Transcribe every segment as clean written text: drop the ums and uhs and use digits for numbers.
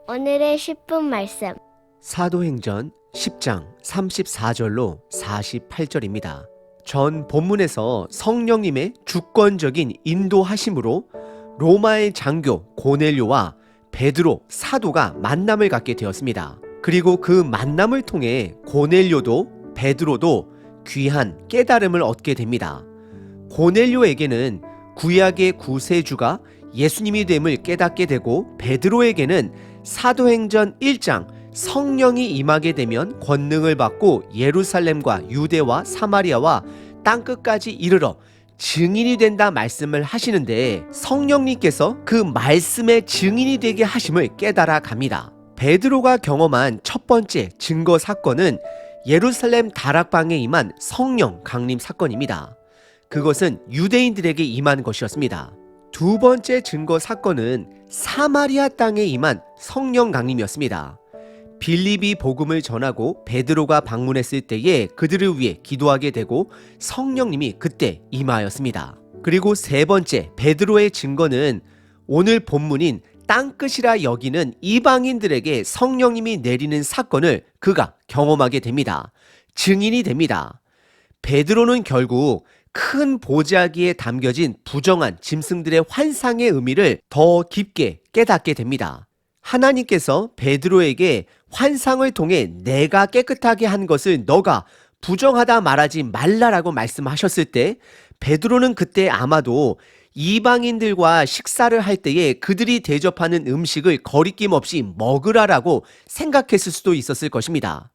오늘의 10분 말씀. 사도행전 10장 34절로 48절입니다. 전 본문에서 성령님의 주권적인 인도하심으로 로마의 장교 고넬료와 베드로 사도가 만남을 갖게 되었습니다. 그리고 그 만남을 통해 고넬료도 베드로도 귀한 깨달음을 얻게 됩니다. 고넬료에게는 구약의 구세주가 예수님이 됨을 깨닫게 되고, 베드로에게는 사도행전 1장 성령이 임하게 되면 권능을 받고 예루살렘과 유대와 사마리아와 땅끝까지 이르러 증인이 된다 말씀을 하시는데, 성령님께서 그 말씀의 증인이 되게 하심을 깨달아 갑니다. 베드로가 경험한 첫 번째 증거 사건은 예루살렘 다락방에 임한 성령 강림 사건입니다. 그것은 유대인들에게 임한 것이었습니다. 두 번째 증거 사건은 사마리아 땅에 임한 성령 강림이었습니다. 빌립이 복음을 전하고 베드로가 방문했을 때에 그들을 위해 기도하게 되고 성령님이 그때 임하였습니다. 그리고 세 번째 베드로의 증거는 오늘 본문인 땅끝이라 여기는 이방인들에게 성령님이 내리는 사건을 그가 경험하게 됩니다. 증인이 됩니다. 베드로는 결국 큰 보자기에 담겨진 부정한 짐승들의 환상의 의미를 더 깊게 깨닫게 됩니다. 하나님께서 베드로에게 환상을 통해 내가 깨끗하게 한 것을 너가 부정하다 말하지 말라라고 말씀하셨을 때, 베드로는 그때 아마도 이방인들과 식사를 할 때에 그들이 대접하는 음식을 거리낌 없이 먹으라라고 생각했을 수도 있었을 것입니다.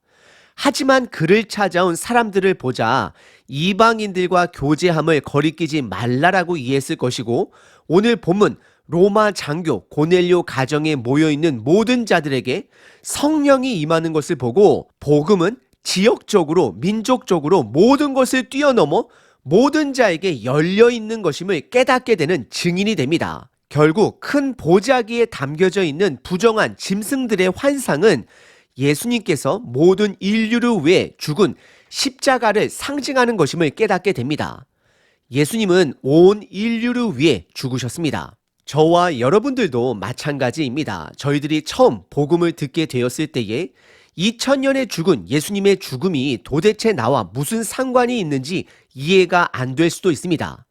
하지만 그를 찾아온 사람들을 보자 이방인들과 교제함을 거리끼지 말라라고 이해했을 것이고, 오늘 본문 로마 장교 고넬료 가정에 모여있는 모든 자들에게 성령이 임하는 것을 보고 복음은 지역적으로 민족적으로 모든 것을 뛰어넘어 모든 자에게 열려있는 것임을 깨닫게 되는 증인이 됩니다. 결국 큰 보자기에 담겨져 있는 부정한 짐승들의 환상은 예수님께서 모든 인류를 위해 죽은 십자가를 상징하는 것임을 깨닫게 됩니다. 예수님은 온 인류를 위해 죽으셨습니다. 저와 여러분들도 마찬가지입니다. 저희들이 처음 복음을 듣게 되었을 때에 2000년에 죽은 예수님의 죽음이 도대체 나와 무슨 상관이 있는지 이해가 안 될 수도 있습니다.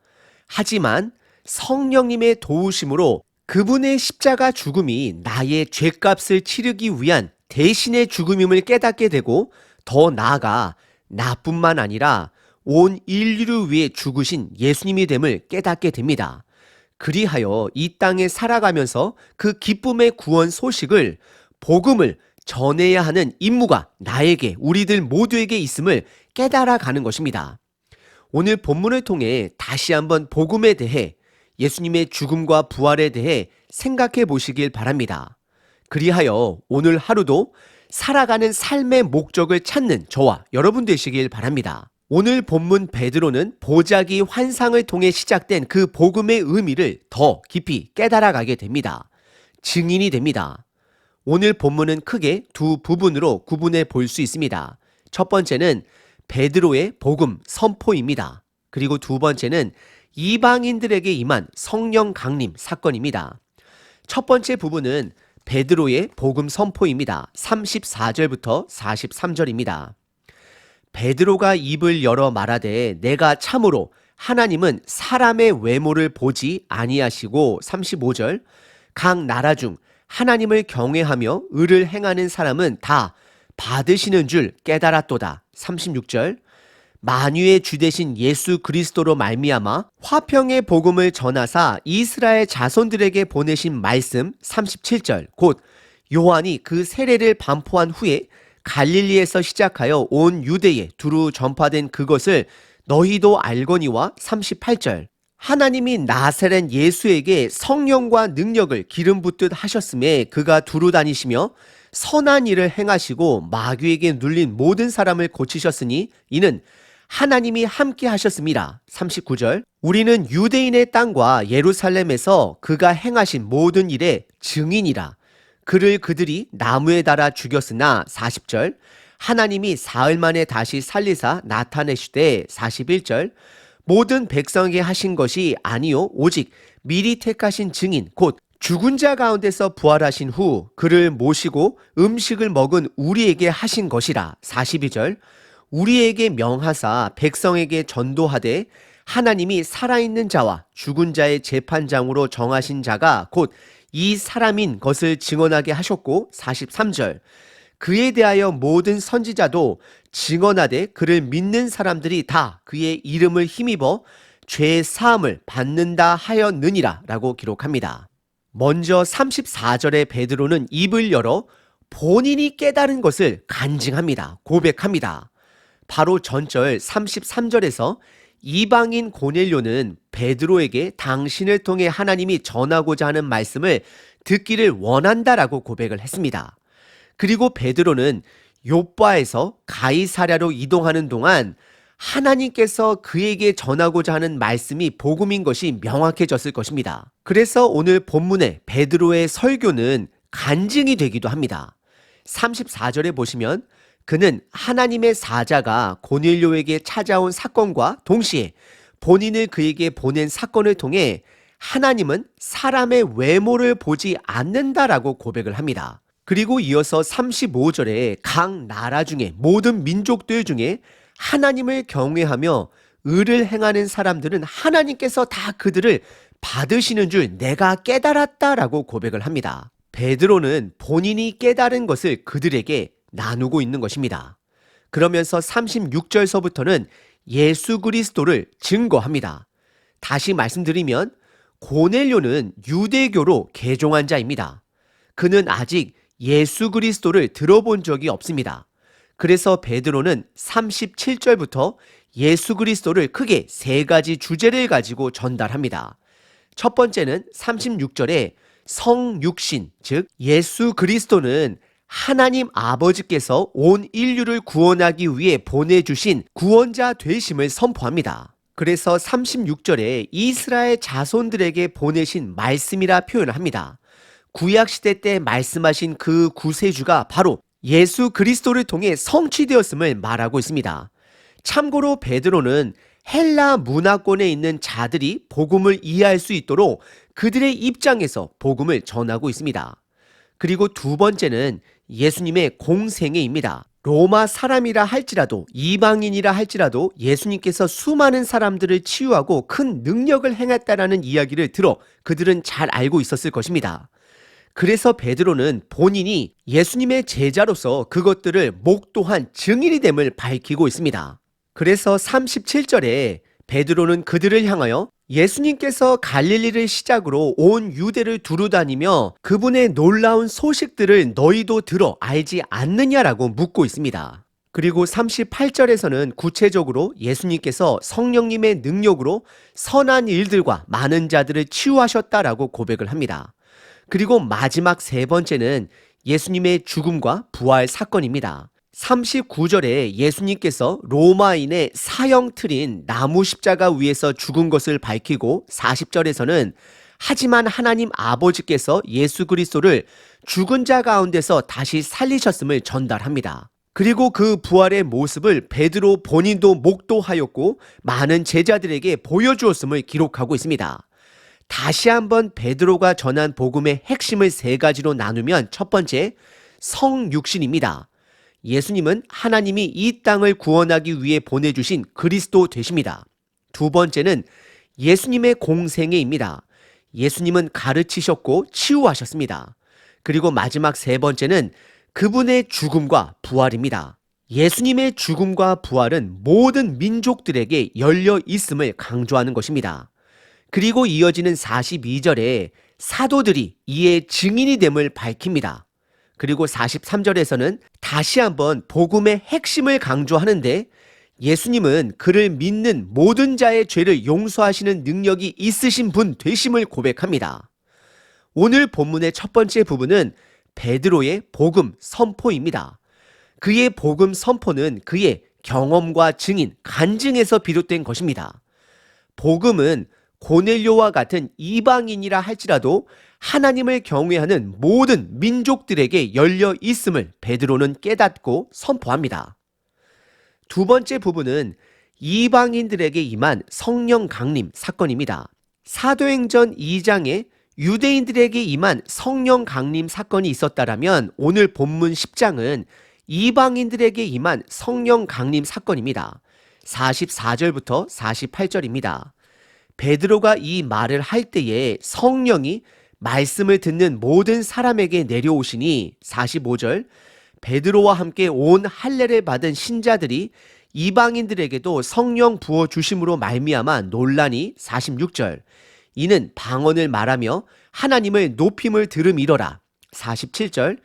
하지만 성령님의 도우심으로 그분의 십자가 죽음이 나의 죄값을 치르기 위한 대신의 죽음임을 깨닫게 되고, 더 나아가 나뿐만 아니라 온 인류를 위해 죽으신 예수님이 됨을 깨닫게 됩니다. 그리하여 이 땅에 살아가면서 그 기쁨의 구원 소식을, 복음을 전해야 하는 임무가 나에게, 우리들 모두에게 있음을 깨달아 가는 것입니다. 오늘 본문을 통해 다시 한번 복음에 대해, 예수님의 죽음과 부활에 대해 생각해 보시길 바랍니다. 그리하여 오늘 하루도 살아가는 삶의 목적을 찾는 저와 여러분 되시길 바랍니다. 오늘 본문 베드로는 보자기 환상을 통해 시작된 그 복음의 의미를 더 깊이 깨달아가게 됩니다. 증인이 됩니다. 오늘 본문은 크게 두 부분으로 구분해 볼 수 있습니다. 첫 번째는 베드로의 복음 선포입니다. 그리고 두 번째는 이방인들에게 임한 성령 강림 사건입니다. 첫 번째 부분은 베드로의 복음 선포입니다. 34절부터 43절입니다. 베드로가 입을 열어 말하되 내가 참으로 하나님은 사람의 외모를 보지 아니하시고, 35절 각 나라 중 하나님을 경외하며 의를 행하는 사람은 다 받으시는 줄 깨달았도다. 36절 만유의 주 되신 예수 그리스도로 말미암아 화평의 복음을 전하사 이스라엘 자손들에게 보내신 말씀. 37절 곧 요한이 그 세례를 반포한 후에 갈릴리에서 시작하여 온 유대에 두루 전파된 그것을 너희도 알거니와. 38절 하나님이 나사렛 예수에게 성령과 능력을 기름 붓듯 하셨음에 그가 두루 다니시며 선한 일을 행하시고 마귀에게 눌린 모든 사람을 고치셨으니 이는 하나님이 함께 하셨습니다. 39절 우리는 유대인의 땅과 예루살렘에서 그가 행하신 모든 일의 증인이라. 그를 그들이 나무에 달아 죽였으나. 40절 하나님이 사흘 만에 다시 살리사 나타내시되. 41절 모든 백성에게 하신 것이 아니요 오직 미리 택하신 증인 곧 죽은 자 가운데서 부활하신 후 그를 모시고 음식을 먹은 우리에게 하신 것이라. 42절. 우리에게 명하사 백성에게 전도하되 하나님이 살아있는 자와 죽은 자의 재판장으로 정하신 자가 곧 이 사람인 것을 증언하게 하셨고. 43절. 그에 대하여 모든 선지자도 증언하되 그를 믿는 사람들이 다 그의 이름을 힘입어 죄 사함을 받는다 하였느니라 라고 기록합니다. 먼저 34절에 베드로는 입을 열어 본인이 깨달은 것을 간증합니다. 고백합니다. 바로 전절 33절에서 이방인 고넬료는 베드로에게 당신을 통해 하나님이 전하고자 하는 말씀을 듣기를 원한다라고 고백을 했습니다. 그리고 베드로는 욥바에서 가이사랴로 이동하는 동안 하나님께서 그에게 전하고자 하는 말씀이 복음인 것이 명확해졌을 것입니다. 그래서 오늘 본문의 베드로의 설교는 간증이 되기도 합니다. 34절에 보시면 그는 하나님의 사자가 고넬료에게 찾아온 사건과 동시에 본인을 그에게 보낸 사건을 통해 하나님은 사람의 외모를 보지 않는다라고 고백을 합니다. 그리고 이어서 35절에 각 나라 중에 모든 민족들 중에 하나님을 경외하며 의를 행하는 사람들은 하나님께서 다 그들을 받으시는 줄 내가 깨달았다라고 고백을 합니다. 베드로는 본인이 깨달은 것을 그들에게 나누고 있는 것입니다. 그러면서 36절서부터는 예수 그리스도를 증거합니다. 다시 말씀드리면 고넬료는 유대교로 개종한 자입니다. 그는 아직 예수 그리스도를 들어본 적이 없습니다. 그래서 베드로는 37절부터 예수 그리스도를 크게 세 가지 주제를 가지고 전달합니다. 첫 번째는 36절에 성육신, 즉 예수 그리스도는 하나님 아버지께서 온 인류를 구원하기 위해 보내주신 구원자 되심을 선포합니다. 그래서 36절에 이스라엘 자손들에게 보내신 말씀이라 표현을 합니다. 구약시대 때 말씀하신 그 구세주가 바로 예수 그리스도를 통해 성취되었음을 말하고 있습니다. 참고로 베드로는 헬라 문화권에 있는 자들이 복음을 이해할 수 있도록 그들의 입장에서 복음을 전하고 있습니다. 그리고 두 번째는 예수님의 공생애입니다. 로마 사람이라 할지라도 이방인이라 할지라도 예수님께서 수많은 사람들을 치유하고 큰 능력을 행했다라는 이야기를 들어 그들은 잘 알고 있었을 것입니다. 그래서 베드로는 본인이 예수님의 제자로서 그것들을 목도한 증인이 됨을 밝히고 있습니다. 그래서 37절에 베드로는 그들을 향하여 예수님께서 갈릴리를 시작으로 온 유대를 두루다니며 그분의 놀라운 소식들을 너희도 들어 알지 않느냐라고 묻고 있습니다. 그리고 38절에서는 구체적으로 예수님께서 성령님의 능력으로 선한 일들과 많은 자들을 치유하셨다라고 고백을 합니다. 그리고 마지막 세 번째는 예수님의 죽음과 부활 사건입니다. 39절에 예수님께서 로마인의 사형 틀인 나무 십자가 위에서 죽은 것을 밝히고 40절에서는 하지만 하나님 아버지께서 예수 그리스도를 죽은 자 가운데서 다시 살리셨음을 전달합니다. 그리고 그 부활의 모습을 베드로 본인도 목도하였고 많은 제자들에게 보여주었음을 기록하고 있습니다. 다시 한번 베드로가 전한 복음의 핵심을 세 가지로 나누면 첫 번째, 성육신입니다. 예수님은 하나님이 이 땅을 구원하기 위해 보내주신 그리스도 되십니다. 두 번째는 예수님의 공생애입니다. 예수님은 가르치셨고 치유하셨습니다. 그리고 마지막 세 번째는 그분의 죽음과 부활입니다. 예수님의 죽음과 부활은 모든 민족들에게 열려 있음을 강조하는 것입니다. 그리고 이어지는 42절에 사도들이 이에 증인이 됨을 밝힙니다. 그리고 43절에서는 다시 한번 복음의 핵심을 강조하는데 예수님은 그를 믿는 모든 자의 죄를 용서하시는 능력이 있으신 분 되심을 고백합니다. 오늘 본문의 첫 번째 부분은 베드로의 복음 선포입니다. 그의 복음 선포는 그의 경험과 증인, 간증에서 비롯된 것입니다. 복음은 고넬료와 같은 이방인이라 할지라도 하나님을 경외하는 모든 민족들에게 열려 있음을 베드로는 깨닫고 선포합니다. 두 번째 부분은 이방인들에게 임한 성령 강림 사건입니다. 사도행전 2장에 유대인들에게 임한 성령 강림 사건이 있었다라면 오늘 본문 10장은 이방인들에게 임한 성령 강림 사건입니다. 44절부터 48절입니다. 베드로가 이 말을 할 때에 성령이 말씀을 듣는 모든 사람에게 내려오시니 45절 베드로와 함께 온 할례를 받은 신자들이 이방인들에게도 성령 부어 주심으로 말미암아 논란이 46절 이는 방언을 말하며 하나님을 높임을 들음이러라 47절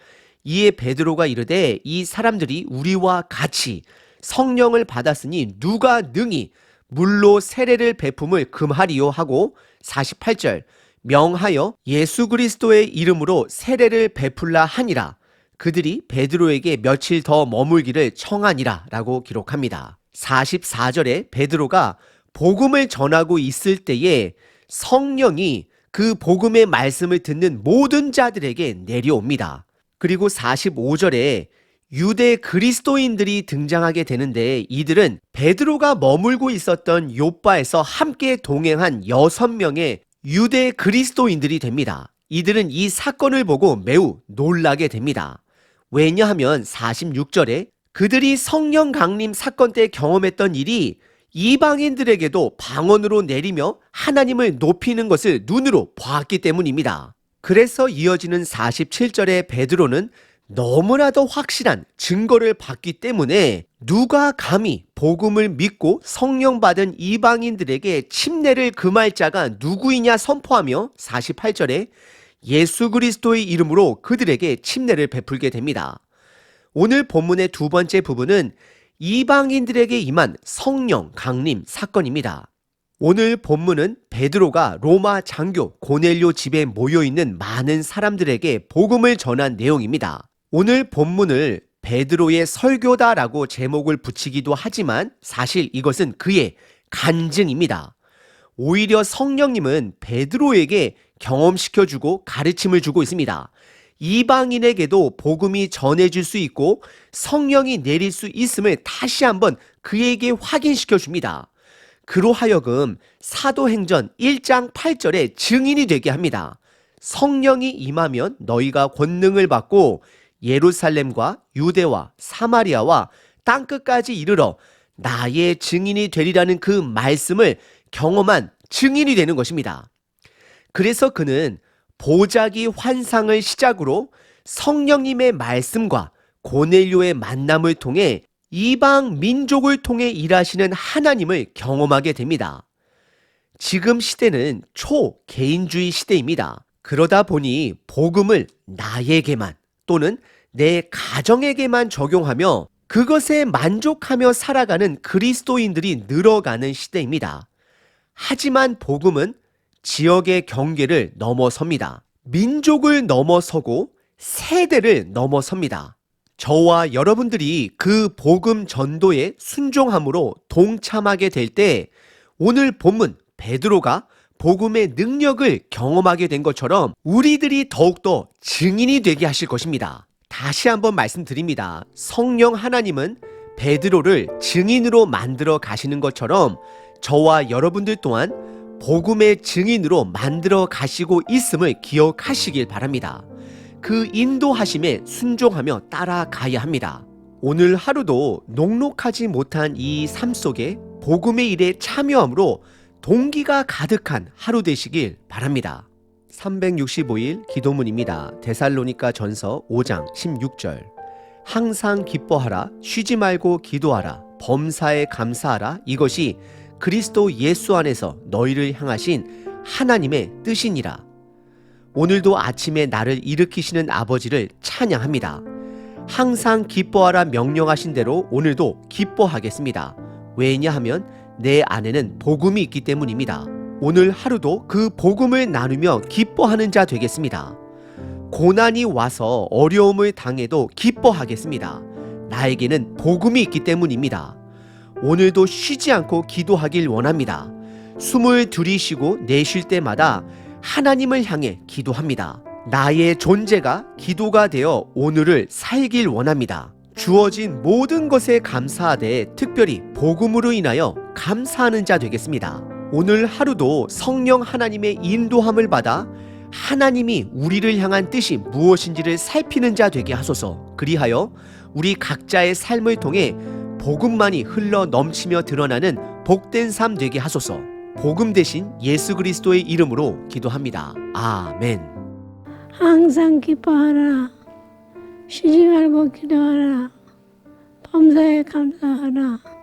이에 베드로가 이르되 이 사람들이 우리와 같이 성령을 받았으니 누가 능히 물로 세례를 베품을 금하리요 하고 48절 명하여 예수 그리스도의 이름으로 세례를 베풀라 하니라 그들이 베드로에게 며칠 더 머물기를 청하니라 라고 기록합니다. 44절에 베드로가 복음을 전하고 있을 때에 성령이 그 복음의 말씀을 듣는 모든 자들에게 내려옵니다. 그리고 45절에 유대 그리스도인들이 등장하게 되는데 이들은 베드로가 머물고 있었던 요빠에서 함께 동행한 6명의 유대 그리스도인들이 됩니다. 이들은 이 사건을 보고 매우 놀라게 됩니다. 왜냐하면 46절에 그들이 성령 강림 사건 때 경험했던 일이 이방인들에게도 방언으로 내리며 하나님을 높이는 것을 눈으로 보았기 때문입니다. 그래서 이어지는 47절에 베드로는 너무나도 확실한 증거를 받기 때문에 누가 감히 복음을 믿고 성령 받은 이방인들에게 침례를 금할 자가 누구이냐 선포하며 48절에 예수 그리스도의 이름으로 그들에게 침례를 베풀게 됩니다. 오늘 본문의 두 번째 부분은 이방인들에게 임한 성령 강림 사건입니다. 오늘 본문은 베드로가 로마 장교 고넬료 집에 모여있는 많은 사람들에게 복음을 전한 내용입니다. 오늘 본문을 베드로의 설교다라고 제목을 붙이기도 하지만 사실 이것은 그의 간증입니다. 오히려 성령님은 베드로에게 경험시켜주고 가르침을 주고 있습니다. 이방인에게도 복음이 전해질 수 있고 성령이 내릴 수 있음을 다시 한번 그에게 확인시켜 줍니다. 그로하여금 사도행전 1장 8절에 증인이 되게 합니다. 성령이 임하면 너희가 권능을 받고 예루살렘과 유대와 사마리아와 땅끝까지 이르러 나의 증인이 되리라는 그 말씀을 경험한 증인이 되는 것입니다. 그래서 그는 보자기 환상을 시작으로 성령님의 말씀과 고넬료의 만남을 통해 이방 민족을 통해 일하시는 하나님을 경험하게 됩니다. 지금 시대는 초개인주의 시대입니다. 그러다 보니 복음을 나에게만 또는 내 가정에게만 적용하며 그것에 만족하며 살아가는 그리스도인들이 늘어가는 시대입니다. 하지만 복음은 지역의 경계를 넘어섭니다. 민족을 넘어서고 세대를 넘어섭니다. 저와 여러분들이 그 복음 전도에 순종함으로 동참하게 될 때 오늘 본문 베드로가 복음의 능력을 경험하게 된 것처럼 우리들이 더욱더 증인이 되게 하실 것입니다. 다시 한번 말씀드립니다. 성령 하나님은 베드로를 증인으로 만들어 가시는 것처럼 저와 여러분들 또한 복음의 증인으로 만들어 가시고 있음을 기억하시길 바랍니다. 그 인도하심에 순종하며 따라가야 합니다. 오늘 하루도 녹록하지 못한 이 삶 속에 복음의 일에 참여함으로 동기가 가득한 하루 되시길 바랍니다. 365일 기도문입니다. 데살로니가 전서 5장 16절 항상 기뻐하라 쉬지 말고 기도하라 범사에 감사하라 이것이 그리스도 예수 안에서 너희를 향하신 하나님의 뜻이니라. 오늘도 아침에 나를 일으키시는 아버지를 찬양합니다. 항상 기뻐하라 명령하신 대로 오늘도 기뻐하겠습니다. 왜냐하면 내 안에는 복음이 있기 때문입니다. 오늘 하루도 그 복음을 나누며 기뻐하는 자 되겠습니다. 고난이 와서 어려움을 당해도 기뻐하겠습니다. 나에게는 복음이 있기 때문입니다. 오늘도 쉬지 않고 기도하길 원합니다. 숨을 들이쉬고 내쉴 때마다 하나님을 향해 기도합니다. 나의 존재가 기도가 되어 오늘을 살길 원합니다. 주어진 모든 것에 감사하되 특별히 복음으로 인하여 감사하는 자 되겠습니다. 오늘 하루도 성령 하나님의 인도함을 받아 하나님이 우리를 향한 뜻이 무엇인지를 살피는 자 되게 하소서. 그리하여 우리 각자의 삶을 통해 복음만이 흘러 넘치며 드러나는 복된 삶 되게 하소서. 복음 대신 예수 그리스도의 이름으로 기도합니다. 아멘. 항상 기뻐하라. 쉬지 말고 기도하라. 범사에 감사하라.